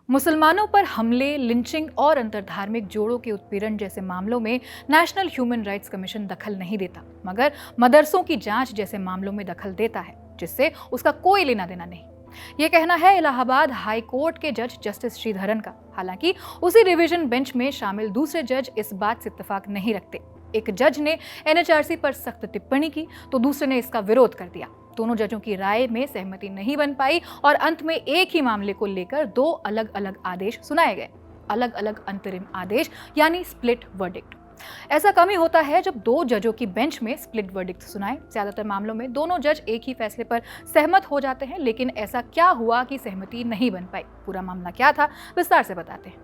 मुसलमानों पर हमले, लिंचिंग और अंतरधार्मिक जोड़ों के उत्पीड़न जैसे मामलों में नेशनल ह्यूमन राइट्स कमीशन दखल नहीं देता, मगर मदरसों की जांच जैसे मामलों में दखल देता है, जिससे उसका कोई लेना देना नहीं। ये कहना है इलाहाबाद हाई कोर्ट के जज जस्टिस श्रीधरन का। हालांकि उसी रिवीजन बेंच में शामिल दूसरे जज इस बात से इत्तेफाक नहीं रखते। एक जज ने एनएचआरसी पर सख्त टिप्पणी की तो दूसरे ने इसका विरोध कर दिया। दोनों जजों की राय में सहमति नहीं बन पाई और अंत में एक ही मामले को लेकर दो अलग अलग आदेश सुनाए गए। अलग अलग अंतरिम आदेश यानी स्प्लिट वर्डिक्ट। ऐसा कम ही होता है जब दो जजों की बेंच में स्प्लिट वर्डिक्ट सुनाए। ज्यादातर मामलों में दोनों जज एक ही फैसले पर सहमत हो जाते हैं, लेकिन ऐसा क्या हुआ कि सहमति नहीं बन पाई? पूरा मामला क्या था, विस्तार से बताते हैं।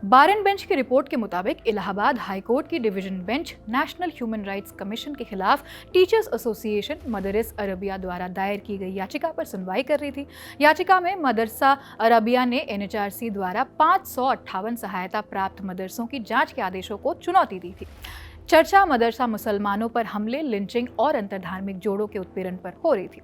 बार एंड बेंच की रिपोर्ट के मुताबिक इलाहाबाद हाई कोर्ट की division bench national human rights commission के खिलाफ टीचर्स एसोसिएशन मदरस अरबिया द्वारा दायर की गई याचिका पर सुनवाई कर रही थी। याचिका में मदरसा अरबिया ने एनएचआरसी द्वारा 558 सहायता प्राप्त मदरसों की जांच के आदेशों को चुनौती दी थी। चर्चा मदरसा मुसलमानों पर हमले, लिंचिंग और अंतरधार्मिक जोड़ों के उत्पीड़न पर हो रही थी।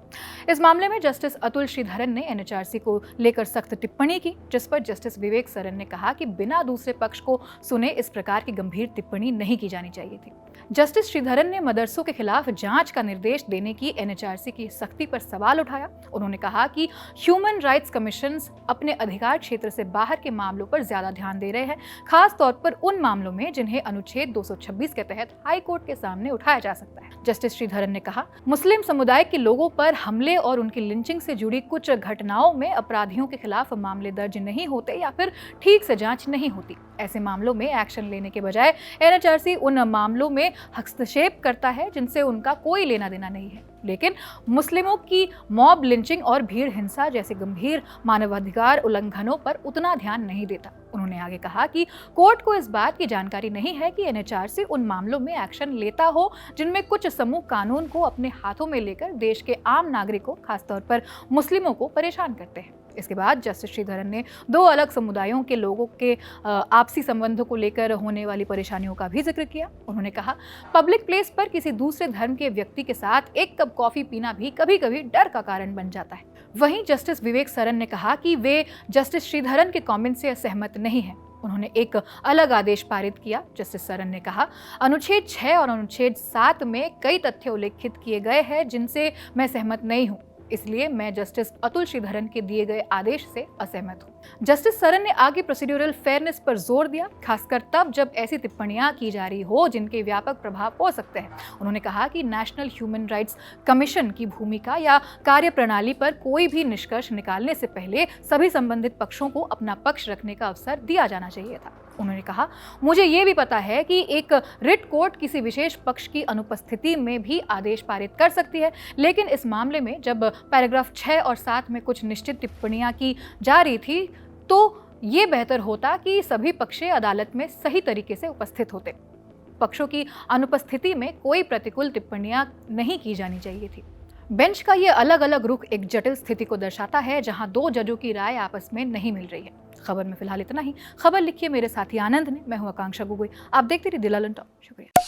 इस मामले में जस्टिस अतुल श्रीधरन ने एनएचआरसी को लेकर सख्त टिप्पणी की, जिस पर जस्टिस विवेक सरन ने कहा कि बिना दूसरे पक्ष को सुने इस प्रकार की गंभीर टिप्पणी नहीं की जानी चाहिए थी। जस्टिस श्रीधरन ने मदरसों के खिलाफ जांच का निर्देश देने की एनएचआरसी की सख्ती पर सवाल उठाया। उन्होंने कहा कि ह्यूमन राइट्स कमीशन अपने अधिकार क्षेत्र से बाहर के मामलों पर ज्यादा ध्यान दे रहे हैं, खास तौर पर उन मामलों में जिन्हें अनुच्छेद 226 के तहत हाई कोर्ट के सामने उठाया जा सकता है। जस्टिस श्रीधरन ने कहा, मुस्लिम समुदाय के लोगों पर हमले और उनकी लिंचिंग से जुड़ी कुछ घटनाओं में अपराधियों के खिलाफ मामले दर्ज नहीं होते या फिर ठीक से जांच नहीं होती। ऐसे मामलों में एक्शन लेने के बजाय एनएचआरसी उन मामलों में हस्तक्षेप करता है जिनसे उनका कोई लेना देना नहीं है। लेकिन मुस्लिमों की मॉब लिंचिंग और भीड़ हिंसा जैसे गंभीर मानवाधिकार उल्लंघनों पर उतना ध्यान नहीं देता। उन्होंने आगे कहा कि कोर्ट को इस बात की जानकारी नहीं है कि एनएचआरसी उन मामलों में एक्शन लेता हो जिनमें कुछ समूह कानून को अपने हाथों में लेकर देश के आम नागरिकों, खासतौर पर मुस्लिमों को परेशान करते हैं। इसके बाद जस्टिस श्रीधरन ने दो अलग समुदायों के लोगों के आपसी संबंधों को लेकर होने वाली परेशानियों का भी जिक्र किया। उन्होंने कहा, पब्लिक प्लेस पर किसी दूसरे धर्म के व्यक्ति के साथ एक कप कॉफी पीना भी कभी कभी डर का कारण बन जाता है। वहीं जस्टिस विवेक सरन ने कहा कि वे जस्टिस श्रीधरन के कमेंट से सहमत नहीं हैं। उन्होंने एक अलग आदेश पारित किया। जस्टिस सरन ने कहा, अनुच्छेद 6 और अनुच्छेद 7 में कई तथ्य उल्लेखित किए गए हैं जिनसे मैं सहमत नहीं हूं, इसलिए मैं जस्टिस अतुल श्रीधरन के दिए गए आदेश से असहमत हूं। जस्टिस सरन ने आगे प्रोसीड्यूरल फेयरनेस पर जोर दिया, खासकर तब जब ऐसी टिप्पणियां की जा रही हो जिनके व्यापक प्रभाव हो सकते हैं। उन्होंने कहा कि नेशनल ह्यूमन राइट्स कमीशन की भूमिका या कार्यप्रणाली पर कोई भी निष्कर्ष निकालने से पहले सभी संबंधित पक्षों को अपना पक्ष रखने का अवसर दिया जाना चाहिए था। उन्होंने कहा, मुझे ये भी पता है कि एक रिट कोर्ट किसी विशेष पक्ष की अनुपस्थिति में भी आदेश पारित कर सकती है, लेकिन इस मामले में जब पैराग्राफ 6 और 7 में कुछ निश्चित टिप्पणियां की जा रही थी तो ये बेहतर होता कि सभी पक्ष अदालत में सही तरीके से उपस्थित होते। पक्षों की अनुपस्थिति में कोई प्रतिकूल टिप्पणियां नहीं की जानी चाहिए थी। बेंच का ये अलग अलग रुख एक जटिल स्थिति को दर्शाता है जहां दो जजों की राय आपस में नहीं मिल रही है। खबर में फिलहाल इतना ही। खबर लिखी है मेरे साथी आनंद ने। मैं हूं आकांक्षा गोगोई। आप देखते रहिए दिल ऑन टॉप। शुक्रिया।